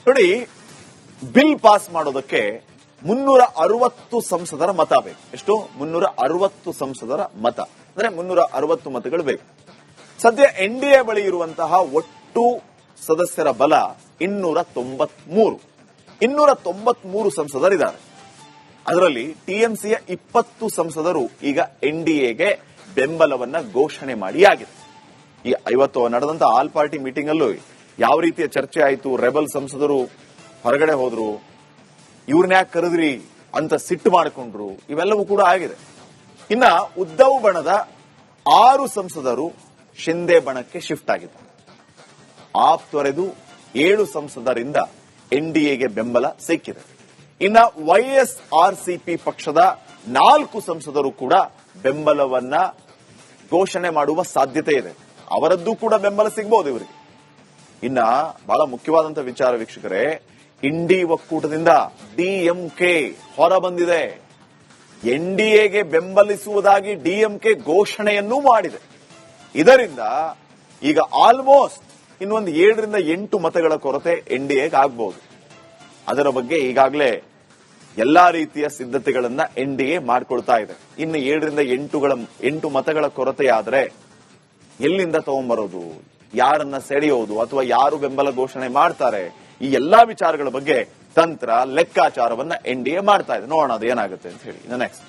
ನೋಡಿ, bill pass ಮಾಡೋದಕ್ಕೆ 360 ಸಂಸದರ ಮತ ಬೇಕು. ಎಷ್ಟು? 360 ಸಂಸದರ ಮತ, ಅಂದ್ರೆ 360 ಮತಗಳು ಬೇಕು. ಸದ್ಯ ಎನ್ಡಿಎ ಬಳಿ ಇರುವಂತಹ ಒಟ್ಟು ಸದಸ್ಯರ ಬಲ 293 ಸಂಸದರಿದ್ದಾರೆ. ಅದರಲ್ಲಿ ಟಿಎಂಸಿಯ 20 ಸಂಸದರು ಈಗ ಎನ್ಡಿಎಗೆ ಬೆಂಬಲವನ್ನ ಘೋಷಣೆ ಮಾಡಿ ಆಗಿದೆ. ಈ 50 ನಡೆದಂತ ಆಲ್ ಪಾರ್ಟಿ ಮೀಟಿಂಗ್ ಅಲ್ಲೂ ಯಾವ ರೀತಿಯ ಚರ್ಚೆ ಆಯಿತು, ರೆಬಲ್ ಸಂಸದರು ಹೊರಗಡೆ ಹೋದ್ರು, ಇವ್ರನ್ನ ಯಾಕೆ ಕರೆದ್ರಿ ಅಂತ ಸಿಟ್ಟು ಮಾಡಿಕೊಂಡ್ರು, ಇವೆಲ್ಲವೂ ಕೂಡ ಆಗಿದೆ. ಇನ್ನ ಉದ್ದವ್ ಬಣದ 6 ಸಂಸದರು ಶಿಂದೆ ಬಣಕ್ಕೆ ಶಿಫ್ಟ್ ಆಗಿದ್ದಾರೆ. ಆಪ್ ತೊರೆದು 7 ಸಂಸದರಿಂದ ಎನ್ಡಿಎಗೆ ಬೆಂಬಲ ಸಿಕ್ಕಿದೆ. ಇನ್ನ ವೈಎಸ್ಆರ್ಸಿಪಿ ಪಕ್ಷದ 4 ಸಂಸದರು ಕೂಡ ಬೆಂಬಲವನ್ನ ಘೋಷಣೆ ಮಾಡುವ ಸಾಧ್ಯತೆ ಇದೆ. ಅವರದ್ದು ಕೂಡ ಬೆಂಬಲ ಸಿಗಬಹುದು ಇವರಿಗೆ. ಇನ್ನ ಬಹಳ ಮುಖ್ಯವಾದಂತಹ ವಿಚಾರ ವೀಕ್ಷಕರೇ, ಇಂಡಿ ಒಕ್ಕೂಟದಿಂದ ಡಿಎಂಕೆ ಹೊರ ಬಂದಿದೆ. ಎನ್ಡಿಎಗೆ ಬೆಂಬಲಿಸುವುದಾಗಿ ಡಿಎಂಕೆ ಘೋಷಣೆಯನ್ನೂ ಮಾಡಿದೆ. ಇದರಿಂದ ಈಗ ಆಲ್ಮೋಸ್ಟ್ ಇನ್ನೊಂದು 7ರಿಂದ 8 ಮತಗಳ ಕೊರತೆ ಎನ್ಡಿಎಗೆ ಆಗಬಹುದು. ಅದರ ಬಗ್ಗೆ ಈಗಾಗಲೇ ಎಲ್ಲಾ ರೀತಿಯ ಸಿದ್ಧತೆಗಳನ್ನ ಎನ್ಡಿಎ ಮಾಡಿಕೊಳ್ತಾ ಇದೆ. ಇನ್ನು 7ರಿಂದ 8 ಮತಗಳ ಕೊರತೆಯಾದ್ರೆ ಎಲ್ಲಿಂದ ತಗೊಂಡ್ಬರೋದು, ಯಾರನ್ನ ಸೆಳೆಯೋದು, ಅಥವಾ ಯಾರು ಬೆಂಬಲ ಘೋಷಣೆ ಮಾಡ್ತಾರೆ, ಈ ಎಲ್ಲಾ ವಿಚಾರಗಳ ಬಗ್ಗೆ ತಂತ್ರ ಲೆಕ್ಕಾಚಾರವನ್ನ ಎನ್ಡಿಎ ಮಾಡ್ತಾ ಇದೆ. ನೋಡೋಣ ಅದು ಏನಾಗುತ್ತೆ ಅಂತ ಹೇಳಿ. ನೆಕ್ಸ್ಟ್